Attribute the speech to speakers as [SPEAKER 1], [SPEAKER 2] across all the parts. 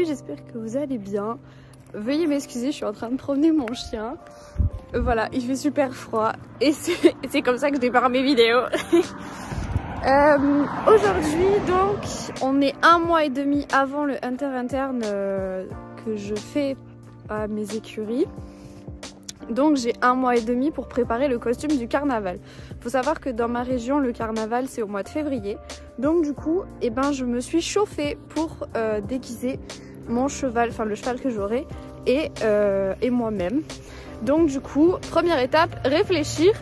[SPEAKER 1] j'espère que vous allez bien. Veuillez m'excuser, je suis en train de promener mon chien. Voilà, il fait super froid et c'est comme ça que je démarre mes vidéos. Aujourd'hui donc, on est 1 mois et demi avant le Hunter interne que je fais à mes écuries. Donc j'ai 1 mois et demi pour préparer le costume du carnaval. Faut savoir que dans ma région, le carnaval c'est au mois de février. Donc du coup, eh ben, je me suis chauffée pour déguiser mon cheval, enfin le cheval que j'aurai et moi-même. Donc du coup, première étape, réfléchir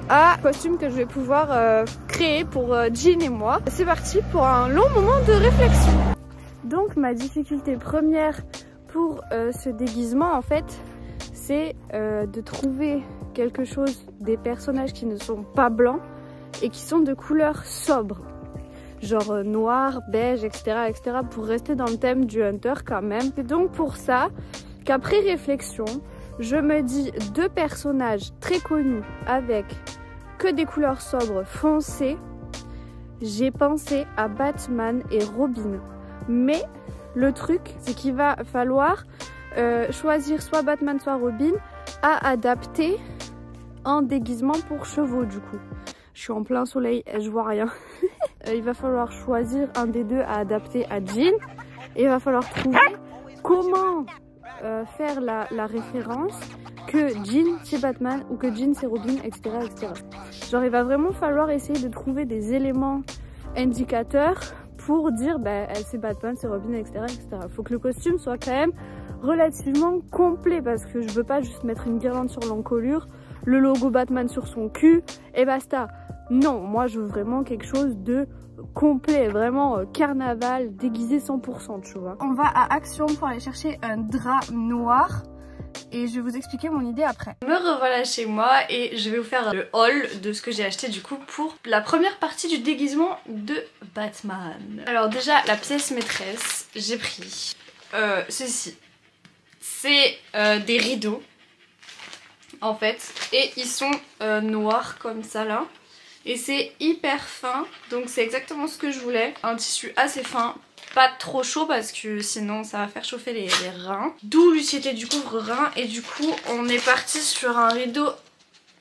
[SPEAKER 1] à costume que je vais pouvoir créer pour Jean et moi. C'est parti pour un long moment de réflexion. Donc ma difficulté première pour ce déguisement en fait, c'est de trouver quelque chose, des personnages qui ne sont pas blancs et qui sont de couleurs sobres. Genre noir, beige, etc., pour rester dans le thème du Hunter quand même. C'est donc pour ça qu'après réflexion, je me dis 2 personnages très connus avec que des couleurs sobres foncées. J'ai pensé à Batman et Robin. Mais le truc, c'est qu'il va falloir choisir soit Batman soit Robin à adapter en déguisement pour chevaux du coup. Je suis en plein soleil et je vois rien. Il va falloir choisir un des 2 à adapter à Jean et il va falloir trouver comment faire la référence que Jean c'est Batman ou que Jean c'est Robin, etc., etc. Genre il va vraiment falloir essayer de trouver des éléments indicateurs pour dire bah, c'est Batman, c'est Robin, etc., etc. Faut que le costume soit quand même relativement complet parce que je veux pas juste mettre une guirlande sur l'encolure, le logo Batman sur son cul et basta. Non, moi je veux vraiment quelque chose de complet, vraiment carnaval, déguisé 100%, tu vois. On va à Action pour aller chercher un drap noir et je vais vous expliquer mon idée après. Me revoilà chez moi et je vais vous faire le haul de ce que j'ai acheté du coup pour la première partie du déguisement de Batman. Alors déjà, la pièce maîtresse, j'ai pris ceci. C'est des rideaux en fait et ils sont noirs comme ça là et c'est hyper fin, donc c'est exactement ce que je voulais, un tissu assez fin, pas trop chaud parce que sinon ça va faire chauffer les reins, d'où l'utilité du couvre-rein. Et du coup on est parti sur un rideau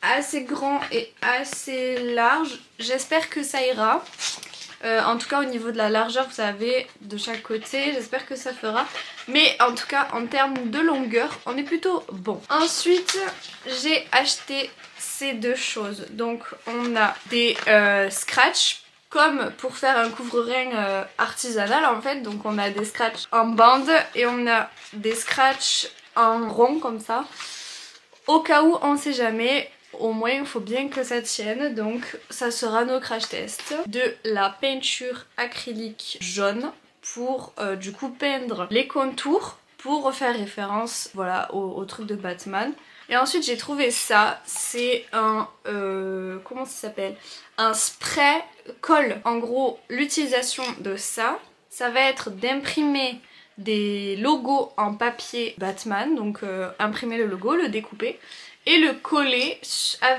[SPEAKER 1] assez grand et assez large, j'espère que ça ira. En tout cas au niveau de la largeur, vous savez, de chaque côté, j'espère que ça fera. Mais en tout cas en termes de longueur, on est plutôt bon. Ensuite j'ai acheté ces 2 choses. Donc on a des scratchs comme pour faire un couvre-rein artisanal en fait. Donc on a des scratchs en bande et on a des scratchs en rond comme ça. Au cas où on sait jamais. Au moins il faut bien que ça tienne, donc ça sera nos crash tests. De la peinture acrylique jaune pour du coup peindre les contours pour faire référence voilà au truc de Batman. Et ensuite j'ai trouvé ça, c'est un comment ça s'appelle, un spray colle. En gros l'utilisation de ça va être d'imprimer des logos en papier Batman, donc imprimer le logo, le découper et le coller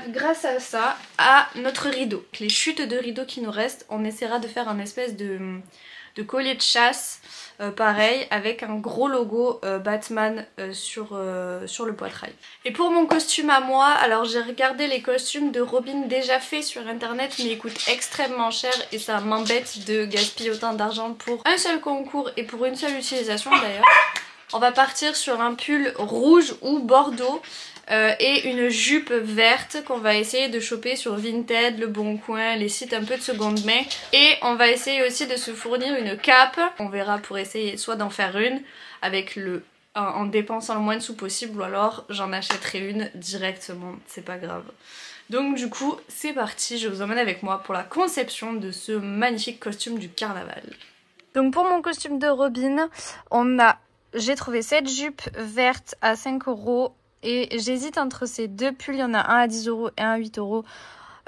[SPEAKER 1] grâce à ça à notre rideau. Les chutes de rideau qui nous restent, on essaiera de faire un espèce de collier de chasse pareil avec un gros logo Batman sur le poitrail. Et pour mon costume à moi, alors j'ai regardé les costumes de Robin déjà faits sur internet mais ils coûtent extrêmement cher et ça m'embête de gaspiller autant d'argent pour un seul concours et pour une seule utilisation d'ailleurs. On va partir sur un pull rouge ou bordeaux et une jupe verte qu'on va essayer de choper sur Vinted, Le Bon Coin, les sites un peu de seconde main. Et on va essayer aussi de se fournir une cape. On verra pour essayer soit d'en faire une avec en dépensant le moins de sous possible ou alors j'en achèterai une directement, c'est pas grave. Donc du coup c'est parti, je vous emmène avec moi pour la conception de ce magnifique costume du carnaval. Donc pour mon costume de Robin, j'ai trouvé cette jupe verte à 5 € et j'hésite entre ces 2 pulls, il y en a un à 10 € et un à 8 €.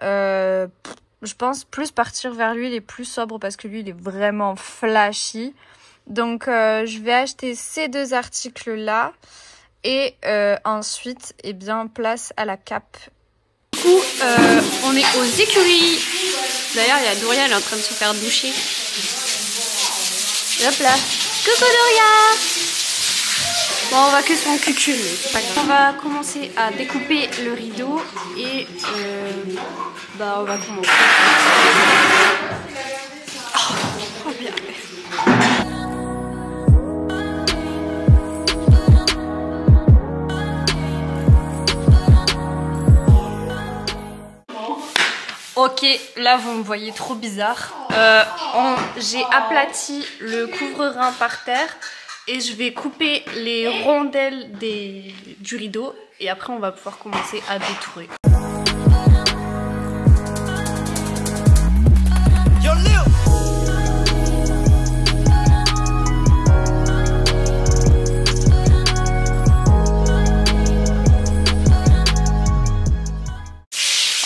[SPEAKER 1] Je pense plus partir vers lui, il est plus sobre parce que lui il est vraiment flashy. Donc je vais acheter ces 2 articles là et ensuite eh bien place à la cape. Du coup on est aux écuries. D'ailleurs il y a Doria, elle est en train de se faire doucher. Hop là. Coucou Doria. Bon, on va que son cucul, mais c'est pas grave. On va commencer à découper le rideau et bah on va commencer. Oh bien. Ok, là vous me voyez trop bizarre. J'ai aplati le couvre-rein par terre et je vais couper les rondelles du rideau et après on va pouvoir commencer à détourer.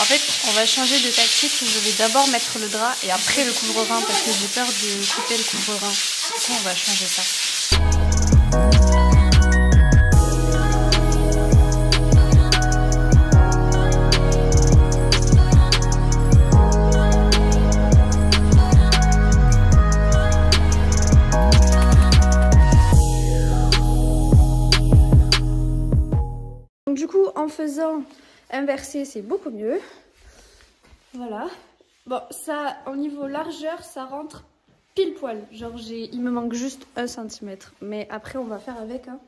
[SPEAKER 1] En fait, on va changer de tactique. Je vais d'abord mettre le drap et après le couvre-rein parce que j'ai peur de couper le couvre-rein. Du coup, on va changer ça. Donc du coup, en faisant inversé, c'est beaucoup mieux. Voilà. Bon, ça, au niveau largeur, ça rentre pile poil. Genre, il me manque juste 1 cm. Mais après, on va faire avec. Hein.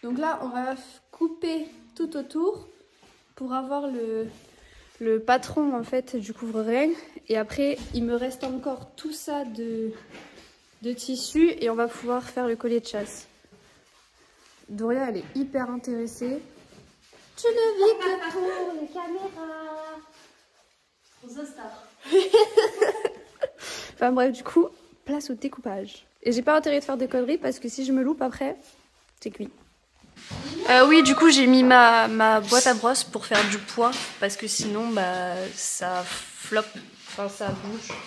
[SPEAKER 1] Donc là, on va couper tout autour pour avoir le patron, en fait, du couvre-rein. Et après, il me reste encore tout ça de tissu et on va pouvoir faire le collier de chasse. Doria, elle est hyper intéressée. Tu ne vis que pour les caméras. Trop star. Enfin bref, du coup, place au découpage. Et j'ai pas intérêt de faire des conneries parce que si je me loupe après, c'est cuit. Oui, du coup, j'ai mis ma boîte à brosse pour faire du poids parce que sinon, bah, ça floppe, enfin ça bouge.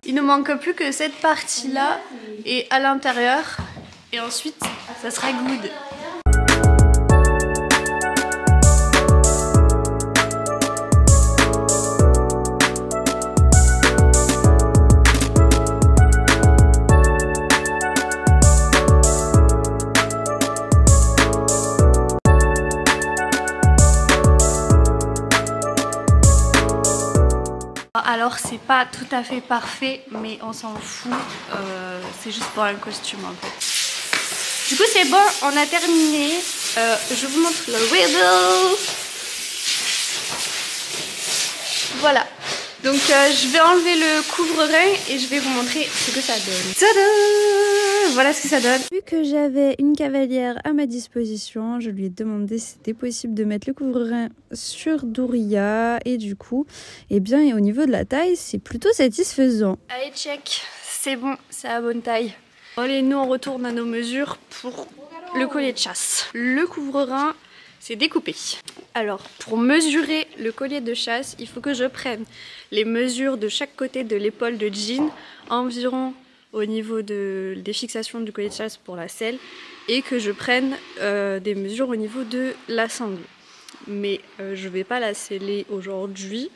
[SPEAKER 1] Il ne manque plus que cette partie-là et à l'intérieur. Et ensuite, ça sera good. Alors c'est pas tout à fait parfait mais on s'en fout, c'est juste pour un costume en fait. Du coup c'est bon, on a terminé, je vous montre le rideau. Voilà, donc je vais enlever le couvre-rein et je vais vous montrer ce que ça donne. Tada! Voilà ce que ça donne. Vu que j'avais une cavalière à ma disposition, je lui ai demandé si c'était possible de mettre le couvre-rein sur Doria et du coup, eh bien, et au niveau de la taille, c'est plutôt satisfaisant. Allez, check, c'est bon, c'est à la bonne taille. Allez, nous on retourne à nos mesures pour le collier de chasse. Le couvre-rein, c'est découpé. Alors, pour mesurer le collier de chasse, il faut que je prenne les mesures de chaque côté de l'épaule de jean, environ au niveau des fixations du collier de chasse pour la selle, et que je prenne des mesures au niveau de la sangle. Mais je ne vais pas la sceller aujourd'hui,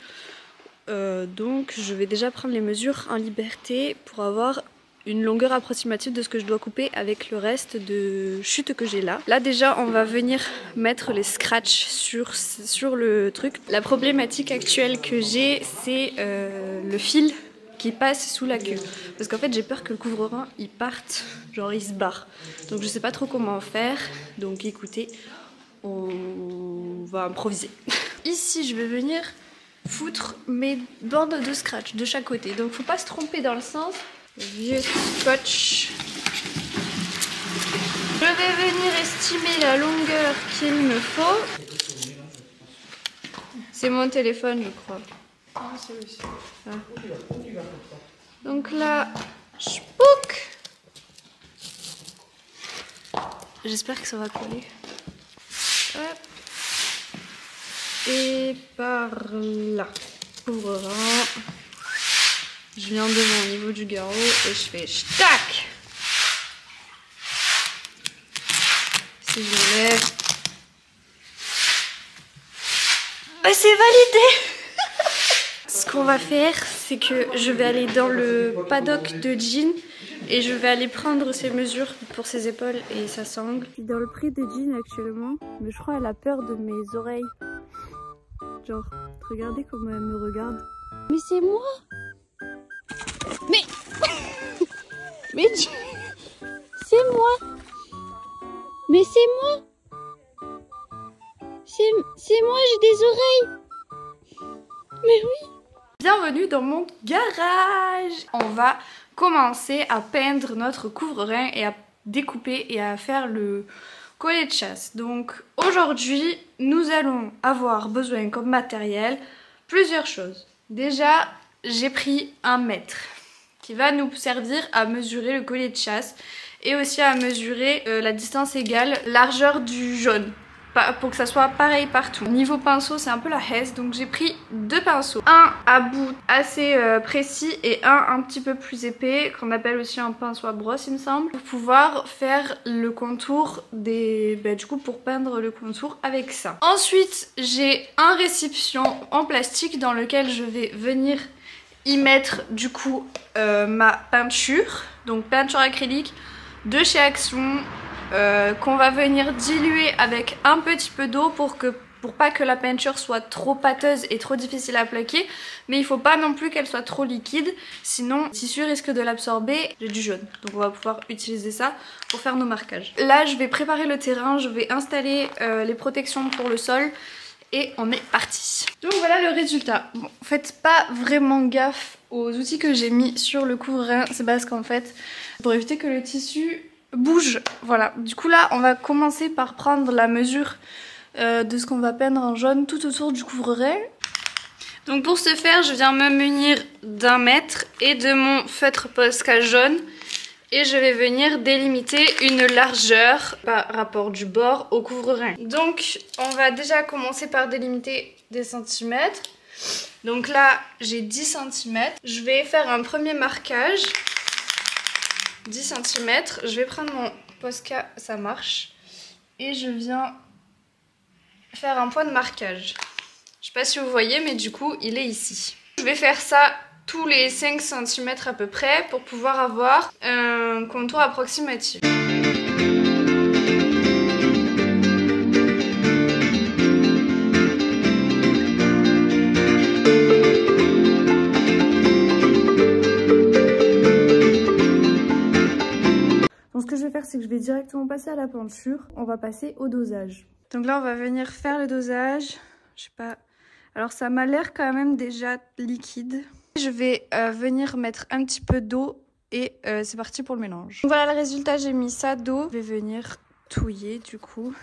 [SPEAKER 1] donc je vais déjà prendre les mesures en liberté pour avoir une longueur approximative de ce que je dois couper avec le reste de chute que j'ai là. Là déjà on va venir mettre les scratchs sur le truc. La problématique actuelle que j'ai, c'est le fil qui passe sous la queue. Parce qu'en fait j'ai peur que le couvre-rein il parte, genre il se barre. Donc je sais pas trop comment faire, donc écoutez, on va improviser. Ici je vais venir foutre mes bandes de scratch de chaque côté. Donc faut pas se tromper dans le sens. Vieux scotch. Je vais venir estimer la longueur qu'il me faut. C'est mon téléphone je crois. Ah, c'est aussi. Ah. Donc là, spouk. J'espère que ça va coller. Hop. Et par là. Couvrant. Je viens devant au niveau du garrot et je fais tac. Si je lève. Bah, c'est validé. Ce qu'on va faire, c'est que je vais aller dans le paddock de Jean et je vais aller prendre ses mesures pour ses épaules et sa sangle. Je suis dans le prix de Jean actuellement, mais je crois qu'elle a peur de mes oreilles. Genre, regardez comment elle me regarde. Mais c'est moi. Mais mais c'est moi. Mais c'est moi. C'est moi, j'ai des oreilles. Mais oui. Bienvenue dans mon garage. On va commencer à peindre notre couvre-rein et à découper et à faire le collet de chasse. Donc aujourd'hui, nous allons avoir besoin comme matériel plusieurs choses. Déjà, j'ai pris un mètre qui va nous servir à mesurer le collet de chasse et aussi à mesurer la distance égale, largeur du jaune. Pour que ça soit pareil partout. Niveau pinceau, c'est un peu la hesse, donc j'ai pris deux pinceaux. Un à bout assez précis et un petit peu plus épais, qu'on appelle aussi un pinceau à brosse il me semble, pour pouvoir faire le contour des... du coup pour peindre le contour avec ça. Ensuite, j'ai un récipient en plastique dans lequel je vais venir y mettre du coup ma peinture, donc peinture acrylique de chez Action. Qu'on va venir diluer avec un petit peu d'eau pour pas que la peinture soit trop pâteuse et trop difficile à plaquer, mais il faut pas non plus qu'elle soit trop liquide, sinon le tissu risque de l'absorber. J'ai du jaune, donc on va pouvoir utiliser ça pour faire nos marquages. Là je vais préparer le terrain, je vais installer les protections pour le sol et on est parti. Donc voilà le résultat. Bon, faites pas vraiment gaffe aux outils que j'ai mis sur le couvre-rein, c'est parce qu'en fait pour éviter que le tissu bouge. Voilà, du coup là on va commencer par prendre la mesure de ce qu'on va peindre en jaune tout autour du couvre-rein. Donc pour ce faire, je viens me munir d'un mètre et de mon feutre Posca jaune et je vais venir délimiter une largeur par rapport du bord au couvre-rein. Donc on va déjà commencer par délimiter des centimètres. Donc là j'ai 10 cm. Je vais faire un premier marquage. 10 cm, je vais prendre mon Posca, ça marche, et je viens faire un point de marquage. Je sais pas si vous voyez, mais du coup il est ici. Je vais faire ça tous les 5 cm à peu près pour pouvoir avoir un contour approximatif. C'est que je vais directement passer à la peinture. On va passer au dosage. Donc là on va venir faire le dosage. Je sais pas. Alors ça m'a l'air quand même déjà liquide. Je vais venir mettre un petit peu d'eau et c'est parti pour le mélange. Donc voilà le résultat, j'ai mis ça d'eau. Je vais venir touiller du coup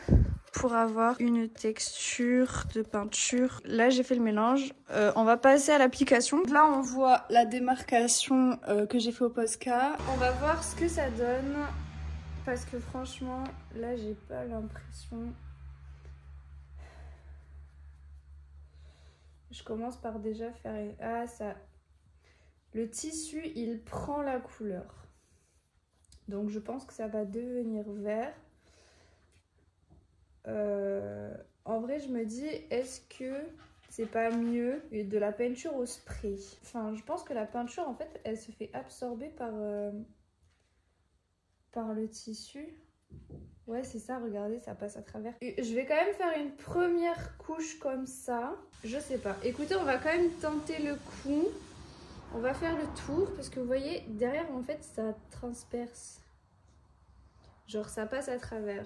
[SPEAKER 1] pour avoir une texture de peinture. Là j'ai fait le mélange. On va passer à l'application. Là on voit la démarcation que j'ai fait au Posca. On va voir ce que ça donne. Parce que franchement, là, j'ai pas l'impression... Je commence par déjà faire... Ah, ça... Le tissu, il prend la couleur. Donc, je pense que ça va devenir vert. En vrai, je me dis, est-ce que c'est pas mieux de la peinture au spray? Enfin, je pense que la peinture, en fait, elle se fait absorber par le tissu. Ouais, c'est ça, regardez, ça passe à travers. Et je vais quand même faire une première couche comme ça. Je sais pas. Écoutez, on va quand même tenter le coup. On va faire le tour parce que vous voyez, derrière, en fait, ça transperce. Genre, ça passe à travers.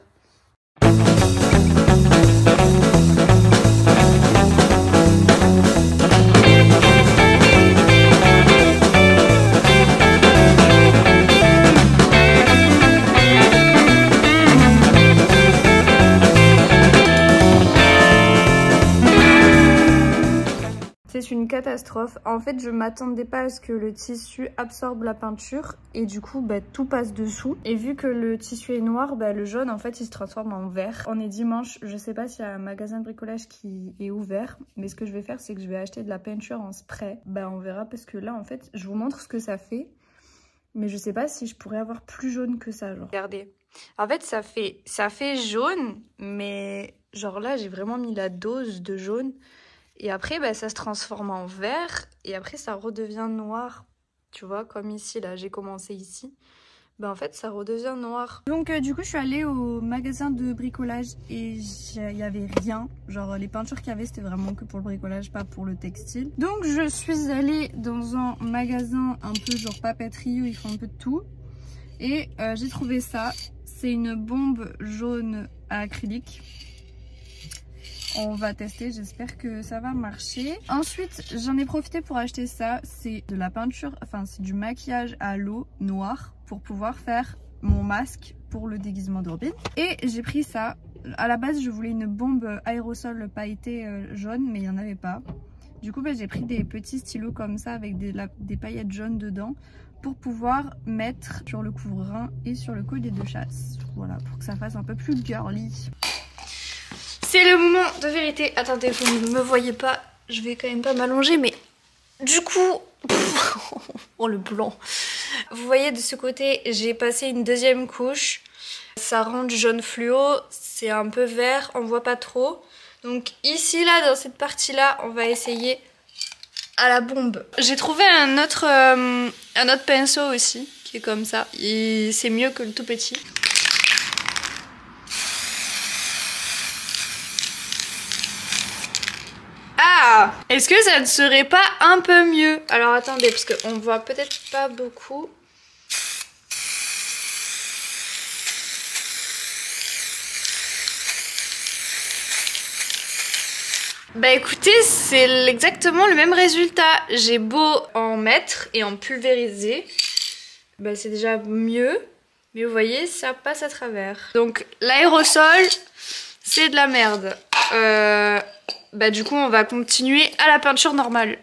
[SPEAKER 1] une catastrophe. En fait, je m'attendais pas à ce que le tissu absorbe la peinture et du coup, bah, tout passe dessous. Et vu que le tissu est noir, bah, le jaune, en fait, il se transforme en vert. On est dimanche, je sais pas s'il y a un magasin de bricolage qui est ouvert, mais ce que je vais faire, c'est que je vais acheter de la peinture en spray. Bah, on verra parce que là, en fait, je vous montre ce que ça fait, mais je sais pas si je pourrais avoir plus jaune que ça, genre. Regardez. En fait, ça fait jaune, mais genre là, j'ai vraiment mis la dose de jaune. Et après, bah, ça se transforme en vert. Et après, ça redevient noir. Tu vois, comme ici, là, j'ai commencé ici. Bah, en fait, ça redevient noir. Donc, du coup, je suis allée au magasin de bricolage et il n'y avait rien. Genre, les peintures qu'il y avait, c'était vraiment que pour le bricolage, pas pour le textile. Donc, je suis allée dans un magasin un peu genre papeterie où ils font un peu de tout. Et j'ai trouvé ça. C'est une bombe jaune à acrylique. On va tester, j'espère que ça va marcher. Ensuite, j'en ai profité pour acheter ça. C'est de la peinture, enfin c'est du maquillage à l'eau noir pour pouvoir faire mon masque pour le déguisement de Robin. Et j'ai pris ça. À la base, je voulais une bombe aérosol pailletée jaune, mais il n'y en avait pas. Du coup, j'ai pris des petits stylos comme ça avec des paillettes jaunes dedans pour pouvoir mettre sur le couvre-rein et sur le collier de chasse. Voilà, pour que ça fasse un peu plus girly. C'est le moment de vérité. Attendez, vous ne me voyez pas, je vais quand même pas m'allonger, mais du coup... oh le blanc. Vous voyez de ce côté, j'ai passé une deuxième couche. Ça rend du jaune fluo, c'est un peu vert, on voit pas trop. Donc ici, là, dans cette partie-là, on va essayer à la bombe. J'ai trouvé un autre pinceau aussi, qui est comme ça. C'est mieux que le tout petit. Ah! Est-ce que ça ne serait pas un peu mieux? Alors attendez, parce qu'on voit peut-être pas beaucoup. Bah écoutez, c'est exactement le même résultat. J'ai beau en mettre et en pulvériser, bah c'est déjà mieux. Mais vous voyez, ça passe à travers. Donc l'aérosol, c'est de la merde. Bah du coup, on va continuer à la peinture normale.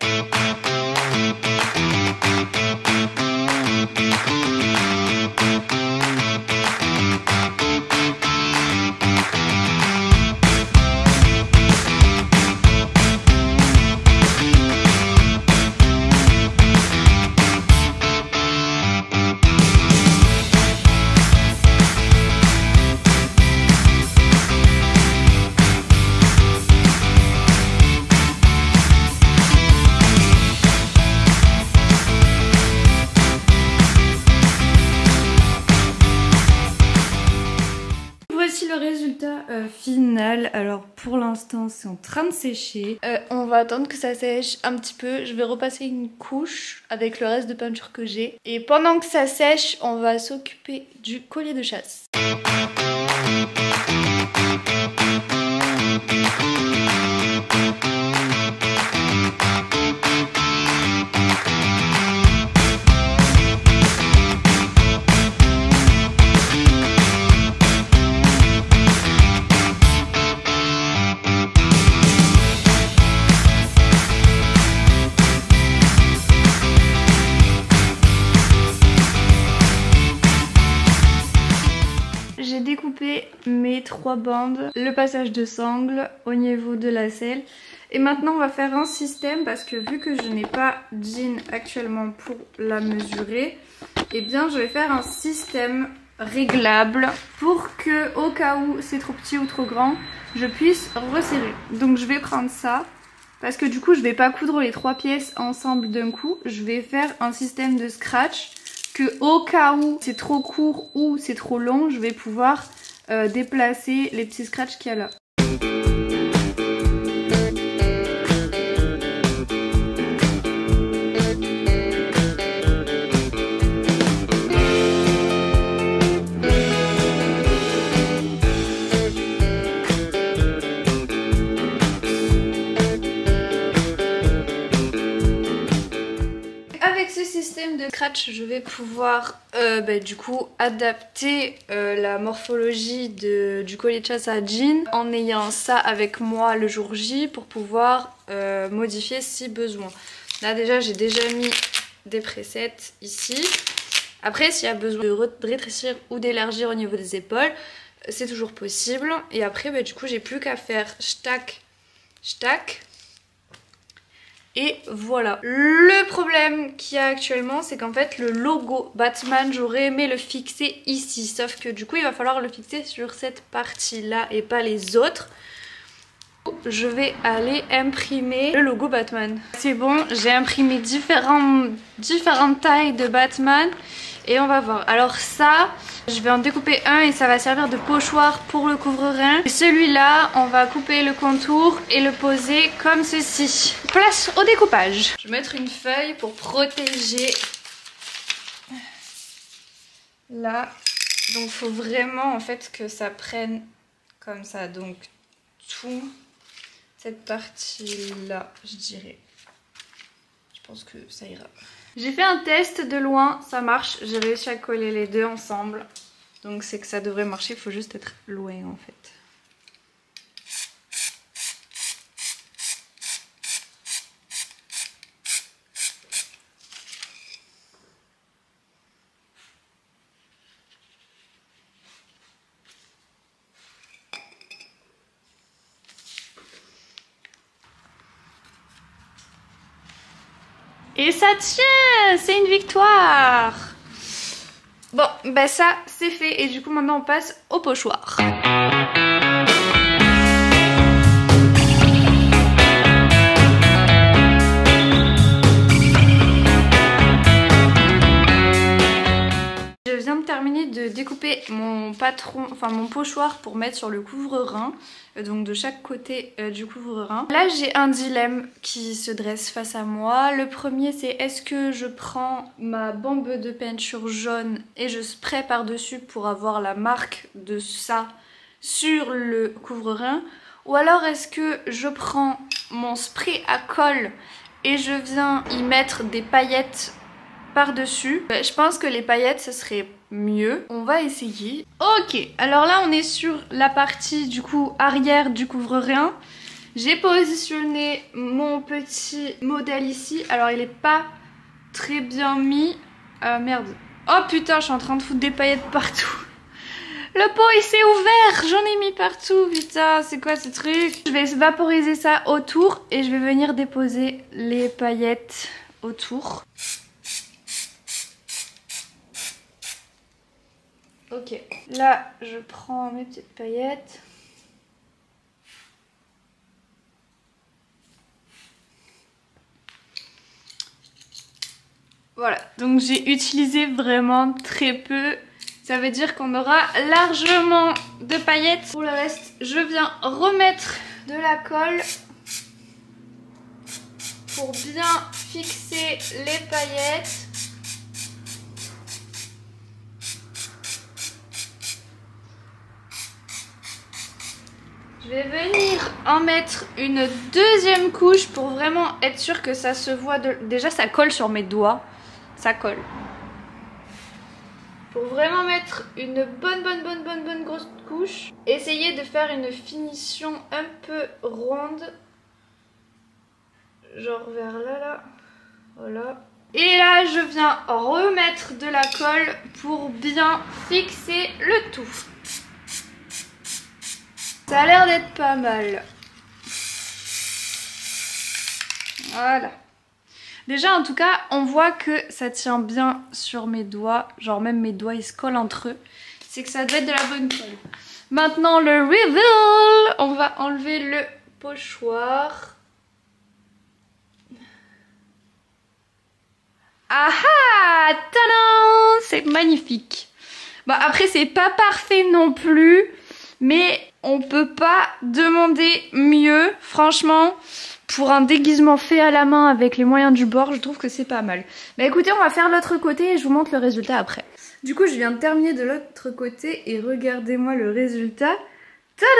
[SPEAKER 1] Voici le résultat final. Alors pour l'instant c'est en train de sécher. On va attendre que ça sèche un petit peu. Je vais repasser une couche avec le reste de peinture que j'ai. Et pendant que ça sèche, on va s'occuper du collier de chasse. J'ai découpé mes 3 bandes, le passage de sangle au niveau de la selle. Et maintenant on va faire un système parce que vu que je n'ai pas jean actuellement pour la mesurer, eh bien je vais faire un système réglable pour que au cas où c'est trop petit ou trop grand, je puisse resserrer. Donc je vais prendre ça parce que du coup je vais pas coudre les 3 pièces ensemble d'un coup. Je vais faire un système de scratch que au cas où c'est trop court ou c'est trop long, je vais pouvoir déplacer les petits scratchs qu'il y a là. système de scratch, je vais pouvoir du coup adapter la morphologie du collier de chasse à jean en ayant ça avec moi le jour J pour pouvoir modifier si besoin. Là déjà j'ai déjà mis des presets ici. Après s'il y a besoin de rétrécir ou d'élargir au niveau des épaules, c'est toujours possible. Et après du coup j'ai plus qu'à faire stack, stack. Et voilà. Le problème qu'il y a actuellement, c'est qu'en fait le logo Batman, j'aurais aimé le fixer ici. Sauf que du coup il va falloir le fixer sur cette partie là et pas les autres. Je vais aller imprimer le logo Batman. C'est bon, j'ai imprimé différentes tailles de Batman. Et on va voir. Alors ça, je vais en découper un et ça va servir de pochoir pour le couvre-rein. Celui-là, on va couper le contour et le poser comme ceci. Place au découpage. Je vais mettre une feuille pour protéger. Là. Donc il faut vraiment en fait que ça prenne comme ça. Donc tout cette partie-là, je dirais. Je pense que ça ira. J'ai fait un test de loin, ça marche, j'ai réussi à coller les deux ensemble. Donc c'est que ça devrait marcher, il faut juste être loin en fait. Et ça tient, c'est une victoire. Bon, bah ça c'est fait et du coup maintenant on passe au pochoir. Je viens de terminer de découper mon pochoir pour mettre sur le couvre-rein, donc de chaque côté du couvre-rein. Là j'ai un dilemme qui se dresse face à moi. Le premier c'est est-ce que je prends ma bombe de peinture jaune et je spray par dessus pour avoir la marque de ça sur le couvre-rein, ou alors est-ce que je prends mon spray à colle et je viens y mettre des paillettes par-dessus. Je pense que les paillettes ce serait mieux. On va essayer. Ok, alors là on est sur la partie du coup arrière du couvre-rein. J'ai positionné mon petit modèle ici. Alors il est pas très bien mis. Merde. Oh putain, je suis en train de foutre des paillettes partout. Le pot il s'est ouvert, j'en ai mis partout, putain, c'est quoi ce truc? Je vais vaporiser ça autour et je vais venir déposer les paillettes autour. Ok, là je prends mes petites paillettes. Voilà, donc j'ai utilisé vraiment très peu. Ça veut dire qu'on aura largement de paillettes. Pour le reste, je viens remettre de la colle pour bien fixer les paillettes. Je vais venir en mettre une deuxième couche pour vraiment être sûre que ça se voit. Déjà ça colle sur mes doigts, ça colle. Pour vraiment mettre une bonne grosse couche. Essayez de faire une finition un peu ronde. Genre vers là. Voilà. Et là je viens remettre de la colle pour bien fixer le tout. Ça a l'air d'être pas mal. Voilà. Déjà en tout cas on voit que ça tient bien sur mes doigts. Genre même mes doigts ils se collent entre eux. C'est que ça doit être de la bonne colle. Maintenant le reveal. On va enlever le pochoir. Ah ah, tadam, c'est magnifique. Bon après c'est pas parfait non plus. Mais on peut pas demander mieux, franchement, pour un déguisement fait à la main avec les moyens du bord, je trouve que c'est pas mal. Mais écoutez, on va faire l'autre côté et je vous montre le résultat après. Du coup, je viens de terminer de l'autre côté et regardez-moi le résultat. Tada!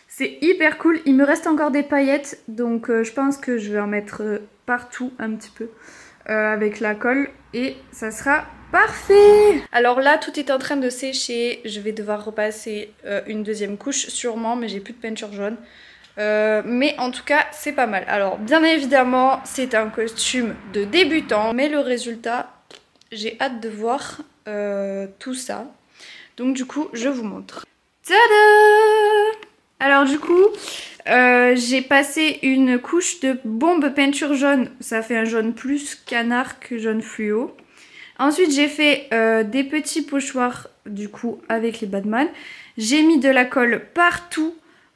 [SPEAKER 1] C'est hyper cool, il me reste encore des paillettes, donc je pense que je vais en mettre partout un petit peu. avec la colle et ça sera parfait. Alors là tout est en train de sécher, je vais devoir repasser une deuxième couche sûrement, mais j'ai plus de peinture jaune. Mais en tout cas c'est pas mal. Alors bien évidemment c'est un costume de débutant, mais le résultat, j'ai hâte de voir tout ça. Donc du coup je vous montre. Tada! Alors du coup j'ai passé une couche de bombe peinture jaune, ça fait un jaune plus canard que jaune fluo. Ensuite j'ai fait des petits pochoirs du coup avec les Batman. J'ai mis de la colle partout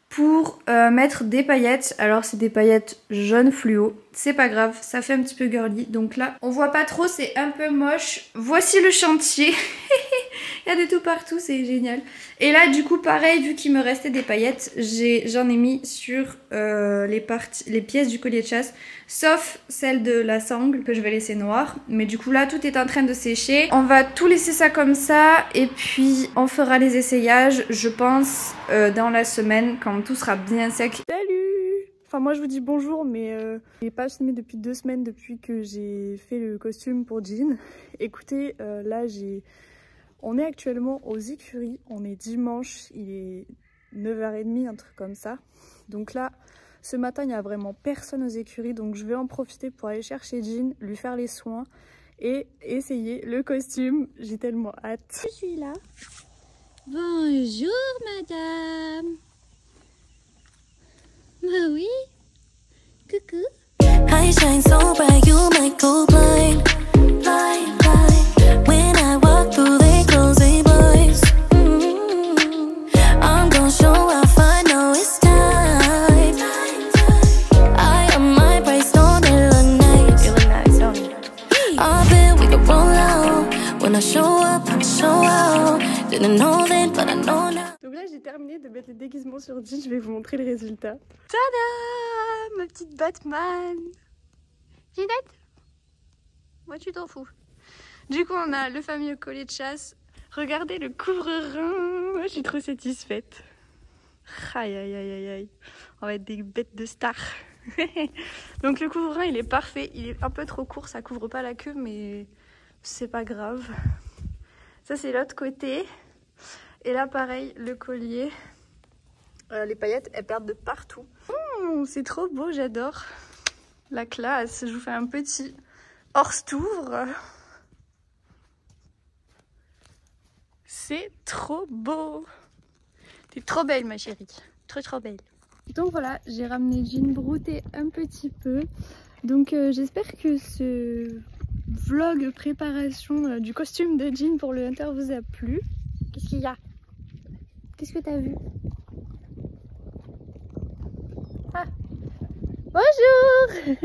[SPEAKER 1] pour mettre des paillettes. Alors c'est des paillettes jaune fluo, c'est pas grave, ça fait un petit peu girly. Donc là on voit pas trop, c'est un peu moche. Voici le chantier. Il y a de tout partout, c'est génial. Et là du coup pareil, vu qu'il me restait des paillettes, j'en ai mis sur les pièces du collier de chasse, sauf celle de la sangle que je vais laisser noire. Mais du coup là tout est en train de sécher. On va tout laisser ça comme ça et puis on fera les essayages, je pense, dans la semaine quand tout sera bien sec. Salut! Enfin moi je vous dis bonjour, mais j'ai pas filmé depuis 2 semaines depuis que j'ai fait le costume pour Jean. Écoutez, là on est actuellement aux écuries, on est dimanche, il est 9h30, un truc comme ça. Donc là, ce matin, il n'y a vraiment personne aux écuries, donc je vais en profiter pour aller chercher Jean, lui faire les soins et essayer le costume. J'ai tellement hâte. Je suis là.
[SPEAKER 2] Bonjour madame. Bah oui. Coucou. I shine so bright, you might go blind. Blind, blind. When I walk through they close their blinds. I'm gonna show off, I know it's time. I am my price, don't it look nice? You look nice, don't you? I bet we could roll out. When I show up, show out. Didn't know then, but I know now.
[SPEAKER 1] Donc là j'ai terminé de mettre les déguisements sur Jean, je vais vous montrer les résultats. Tada! Ma petite Batman! Ginette? Moi tu t'en fous. Du coup on a le fameux collier de chasse. Regardez le couvre-rein. Moi je suis trop satisfaite. Aïe aïe aïe aïe aïe. On va être des bêtes de stars. Donc le couvre-rein il est parfait. Il est un peu trop court, ça couvre pas la queue, mais c'est pas grave. Ça c'est l'autre côté. Et là pareil, le collier, les paillettes elles perdent de partout. C'est trop beau, j'adore. La classe, je vous fais un petit hors-tour. C'est trop beau. T'es trop belle ma chérie, trop belle. Donc voilà, j'ai ramené Jean brouter un petit peu. Donc j'espère que ce vlog préparation du costume de Jean pour le Hunter vous a plu. Qu'est-ce qu'il y a? Qu'est-ce que t'as vu? Ah, bonjour.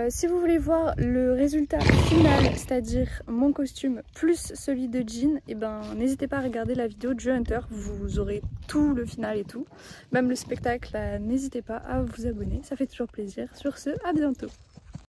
[SPEAKER 1] Si vous voulez voir le résultat final, c'est-à-dire mon costume plus celui de Jean, et ben n'hésitez pas à regarder la vidéo de Joe Hunter, vous aurez tout le final et tout, même le spectacle, n'hésitez pas à vous abonner, ça fait toujours plaisir. Sur ce, à bientôt.